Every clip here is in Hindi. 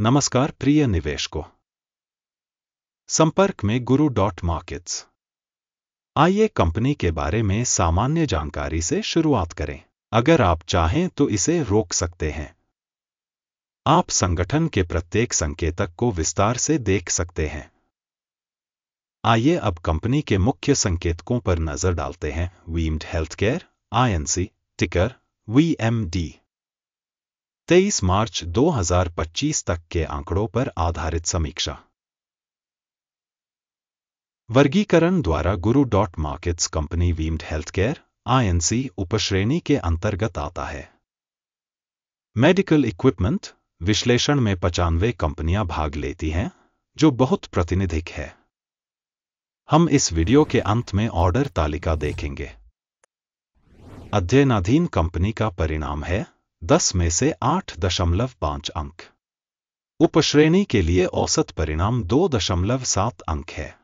नमस्कार प्रिय निवेशकों, संपर्क में गुरु मार्केट्स। आइए कंपनी के बारे में सामान्य जानकारी से शुरुआत करें। अगर आप चाहें तो इसे रोक सकते हैं। आप संगठन के प्रत्येक संकेतक को विस्तार से देख सकते हैं। आइए अब कंपनी के मुख्य संकेतकों पर नजर डालते हैं। वीम्ड हेल्थकेयर INC, टिकर VMD। 23 मार्च 2025 तक के आंकड़ों पर आधारित समीक्षा। वर्गीकरण द्वारा गुरु मार्केट्स कंपनी वीम्ड हेल्थकेयर INC उपश्रेणी के अंतर्गत आता है। मेडिकल इक्विपमेंट विश्लेषण में 95 कंपनियां भाग लेती हैं, जो बहुत प्रातिनिधिक है। हम इस वीडियो के अंत में ऑर्डर तालिका देखेंगे। अध्ययनाधीन कंपनी का परिणाम है 10 में से 8.5 अंक। उपश्रेणी के लिए औसत परिणाम 2.7 अंक है।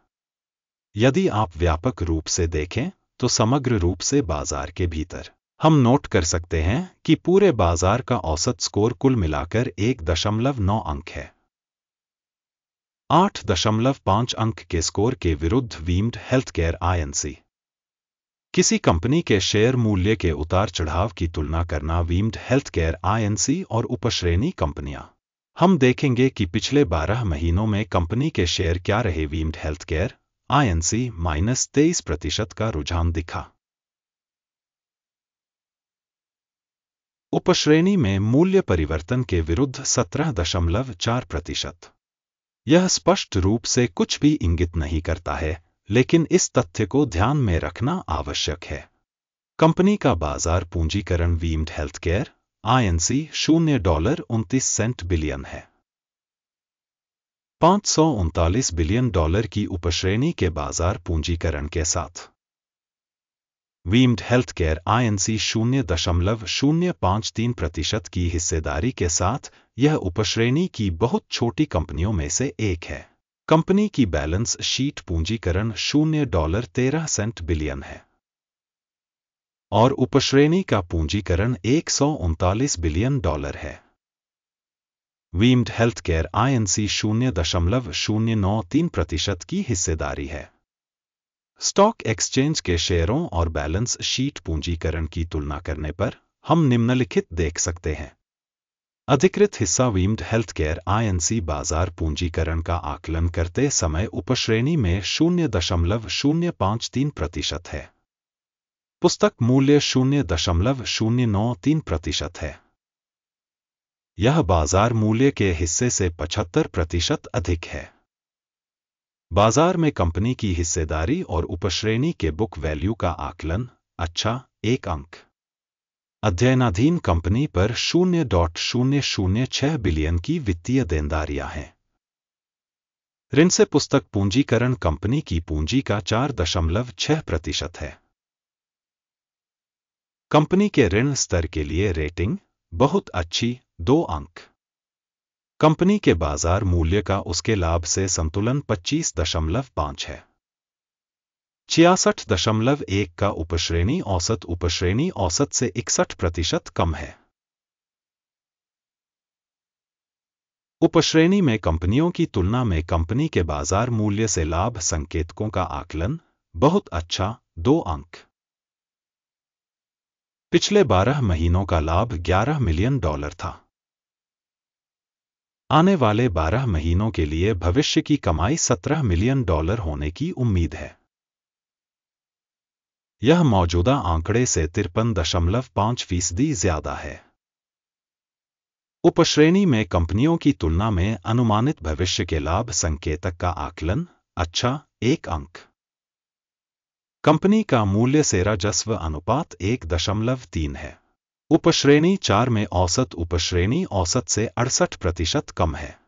यदि आप व्यापक रूप से देखें तो समग्र रूप से बाजार के भीतर हम नोट कर सकते हैं कि पूरे बाजार का औसत स्कोर कुल मिलाकर 1.9 अंक है। 8.5 अंक के स्कोर के विरुद्ध वीम्ड हेल्थकेयर INC। किसी कंपनी के शेयर मूल्य के उतार चढ़ाव की तुलना करना। वीम्ड हेल्थकेयर INC और उपश्रेणी कंपनियां। हम देखेंगे कि पिछले 12 महीनों में कंपनी के शेयर क्या रहे। वीम्ड हेल्थकेयर INC -23% का रुझान दिखा। उपश्रेणी में मूल्य परिवर्तन के विरुद्ध 17.4%। यह स्पष्ट रूप से कुछ भी इंगित नहीं करता है, लेकिन इस तथ्य को ध्यान में रखना आवश्यक है। कंपनी का बाजार पूंजीकरण वीम्ड हेल्थकेयर INC $0.29 बिलियन है। $539 बिलियन की उपश्रेणी के बाजार पूंजीकरण के साथ वीम्ड हेल्थकेयर INC 0.053% की हिस्सेदारी के साथ यह उपश्रेणी की बहुत छोटी कंपनियों में से एक है। कंपनी की बैलेंस शीट पूंजीकरण $0.13 बिलियन है और उपश्रेणी का पूंजीकरण $139 बिलियन है। वीम्ड हेल्थकेयर INC 0.093% की हिस्सेदारी है। स्टॉक एक्सचेंज के शेयरों और बैलेंस शीट पूंजीकरण की तुलना करने पर हम निम्नलिखित देख सकते हैं। अधिकृत हिस्सा वीम्ड हेल्थकेयर INC बाजार पूंजीकरण का आकलन करते समय उपश्रेणी में 0.053% है। पुस्तक मूल्य 0.093% है। यह बाजार मूल्य के हिस्से से 75% अधिक है। बाजार में कंपनी की हिस्सेदारी और उपश्रेणी के बुक वैल्यू का आकलन। अच्छा, 1 अंक। अध्ययनाधीन कंपनी पर 0.006 बिलियन की वित्तीय देनदारियां हैं। ऋण से पुस्तक पूंजीकरण कंपनी की पूंजी का 4.6% है। कंपनी के ऋण स्तर के लिए रेटिंग बहुत अच्छी, 2 अंक। कंपनी के बाजार मूल्य का उसके लाभ से संतुलन 25.5 है। 66.1 का उपश्रेणी औसत से 61% कम है। उपश्रेणी में कंपनियों की तुलना में कंपनी के बाजार मूल्य से लाभ संकेतकों का आकलन बहुत अच्छा, 2 अंक। पिछले 12 महीनों का लाभ $11 मिलियन था। आने वाले 12 महीनों के लिए भविष्य की कमाई $17 मिलियन होने की उम्मीद है। यह मौजूदा आंकड़े से 53.5% ज्यादा है। उपश्रेणी में कंपनियों की तुलना में अनुमानित भविष्य के लाभ संकेतक का आकलन अच्छा, 1 अंक। कंपनी का मूल्य से राजस्व अनुपात 1.3 है। उपश्रेणी 4 में औसत उपश्रेणी औसत से 68% कम है।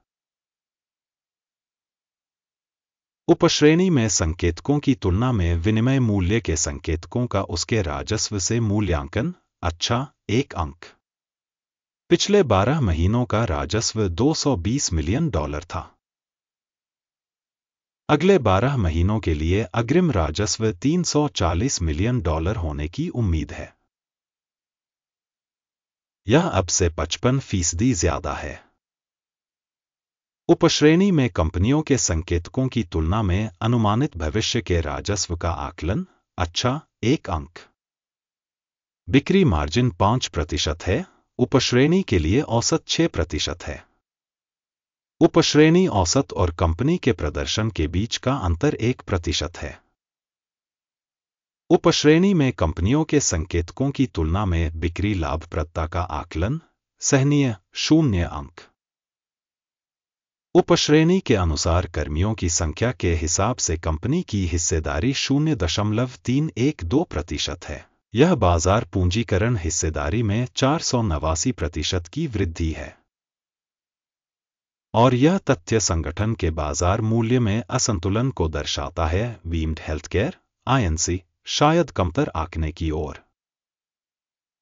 उपश्रेणी में संकेतकों की तुलना में विनिमय मूल्य के संकेतकों का उसके राजस्व से मूल्यांकन अच्छा, 1 अंक। पिछले 12 महीनों का राजस्व $220 मिलियन था। अगले 12 महीनों के लिए अग्रिम राजस्व $340 मिलियन होने की उम्मीद है। यह अब से 55% ज्यादा है। उपश्रेणी में कंपनियों के संकेतकों की तुलना में अनुमानित भविष्य के राजस्व का आकलन। अच्छा, 1 अंक। बिक्री मार्जिन 5% है, उपश्रेणी के लिए औसत 6% है। उपश्रेणी औसत और कंपनी के प्रदर्शन के बीच का अंतर 1% है। उपश्रेणी में कंपनियों के संकेतकों की तुलना में बिक्री लाभप्रदता का आकलन। सहनीय, 0 अंक। उपश्रेणी के अनुसार कर्मियों की संख्या के हिसाब से कंपनी की हिस्सेदारी 0.312% है। यह बाजार पूंजीकरण हिस्सेदारी में 489% की वृद्धि है और यह तथ्य संगठन के बाजार मूल्य में असंतुलन को दर्शाता है। वीम्ड हेल्थकेयर INC शायद कमतर आंकने की ओर।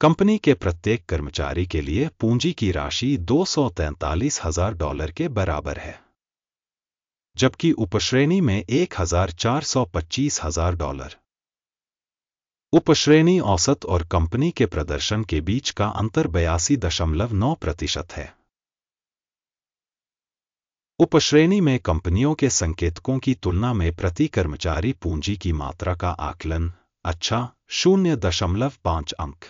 कंपनी के प्रत्येक कर्मचारी के लिए पूंजी की राशि $243,000 के बराबर है, जबकि उपश्रेणी में $1,425,000। उपश्रेणी औसत और कंपनी के प्रदर्शन के बीच का अंतर 82.9% है। उपश्रेणी में कंपनियों के संकेतकों की तुलना में प्रति कर्मचारी पूंजी की मात्रा का आकलन। अच्छा, 0.5 अंक।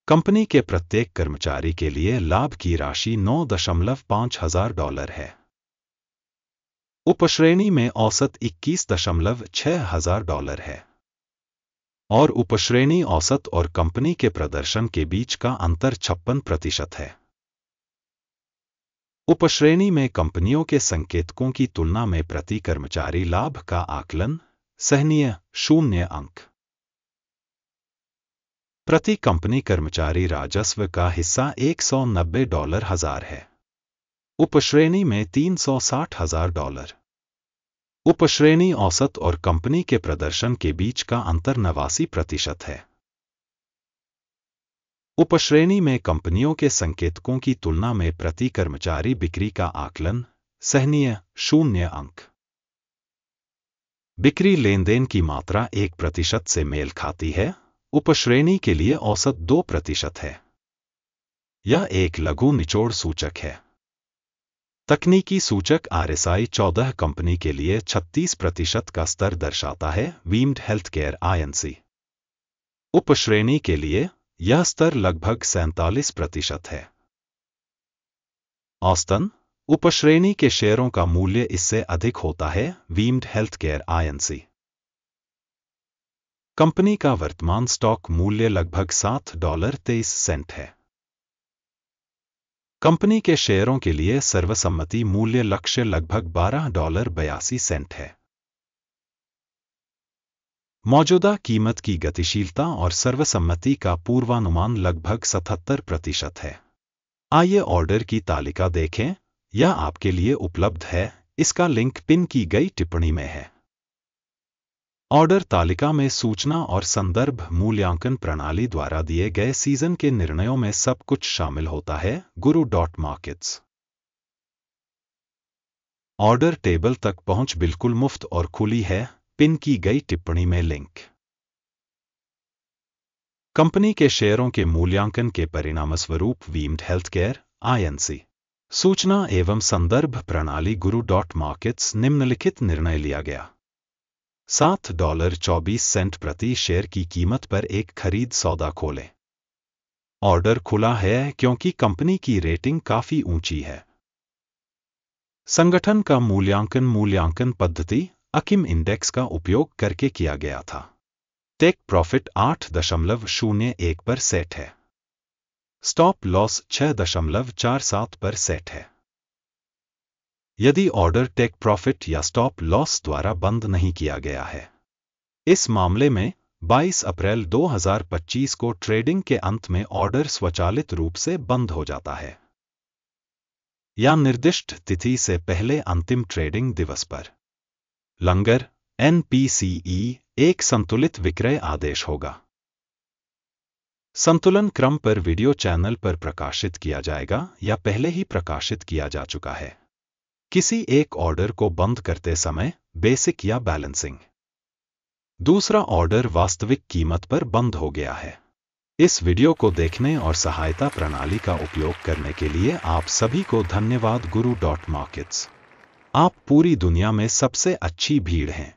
कंपनी के प्रत्येक कर्मचारी के लिए लाभ की राशि $9,500 है। उपश्रेणी में औसत $21,600 है और उपश्रेणी औसत और कंपनी के प्रदर्शन के बीच का अंतर 56% है। उपश्रेणी में कंपनियों के संकेतकों की तुलना में प्रति कर्मचारी लाभ का आकलन। सहनीय, 0 अंक। प्रति कंपनी कर्मचारी राजस्व का हिस्सा $190,000 है, उपश्रेणी में $360,000। उपश्रेणी औसत और कंपनी के प्रदर्शन के बीच का अंतर 89% है। उपश्रेणी में कंपनियों के संकेतकों की तुलना में प्रति कर्मचारी बिक्री का आकलन। सहनीय, 0 अंक। बिक्री लेनदेन की मात्रा 1% से मेल खाती है, उपश्रेणी के लिए औसत 2% है। यह एक लघु निचोड़ सूचक है। तकनीकी सूचक RSI 14 कंपनी के लिए 36% का स्तर दर्शाता है। वीम्ड हेल्थकेयर INC उपश्रेणी के लिए यह स्तर लगभग 47% है। औसतन उपश्रेणी के शेयरों का मूल्य इससे अधिक होता है। वीम्ड हेल्थकेयर INC कंपनी का वर्तमान स्टॉक मूल्य लगभग $7.23 है। कंपनी के शेयरों के लिए सर्वसम्मति मूल्य लक्ष्य लगभग $12.82 है। मौजूदा कीमत की गतिशीलता और सर्वसम्मति का पूर्वानुमान लगभग 77% है। आइए ऑर्डर की तालिका देखें, यह आपके लिए उपलब्ध है, इसका लिंक पिन की गई टिप्पणी में है। ऑर्डर तालिका में सूचना और संदर्भ मूल्यांकन प्रणाली द्वारा दिए गए सीजन के निर्णयों में सब कुछ शामिल होता है। guru.markets ऑर्डर टेबल तक पहुंच बिल्कुल मुफ्त और खुली है, पिन की गई टिप्पणी में लिंक। कंपनी के शेयरों के मूल्यांकन के परिणामस्वरूप वीम्ड हेल्थकेयर INC सूचना एवं संदर्भ प्रणाली guru.markets निम्नलिखित निर्णय लिया गया। $7.24 प्रति शेयर की कीमत पर एक खरीद सौदा खोलें। ऑर्डर खुला है क्योंकि कंपनी की रेटिंग काफी ऊंची है। संगठन का मूल्यांकन पद्धति अकिम इंडेक्स का उपयोग करके किया गया था। टेक प्रॉफिट 8.01 पर सेट है। स्टॉप लॉस 6.47 पर सेट है। यदि ऑर्डर टेक प्रॉफिट या स्टॉप लॉस द्वारा बंद नहीं किया गया है, इस मामले में 22 अप्रैल 2025 को ट्रेडिंग के अंत में ऑर्डर स्वचालित रूप से बंद हो जाता है या निर्दिष्ट तिथि से पहले अंतिम ट्रेडिंग दिवस पर। लंगर NPCE एक संतुलित विक्रय आदेश होगा। संतुलन क्रम पर वीडियो चैनल पर प्रकाशित किया जाएगा या पहले ही प्रकाशित किया जा चुका है। किसी एक ऑर्डर को बंद करते समय बेसिक या बैलेंसिंग। दूसरा ऑर्डर वास्तविक कीमत पर बंद हो गया है। इस वीडियो को देखने और सहायता प्रणाली का उपयोग करने के लिए आप सभी को धन्यवाद। Guru.Markets, आप पूरी दुनिया में सबसे अच्छी भीड़ हैं।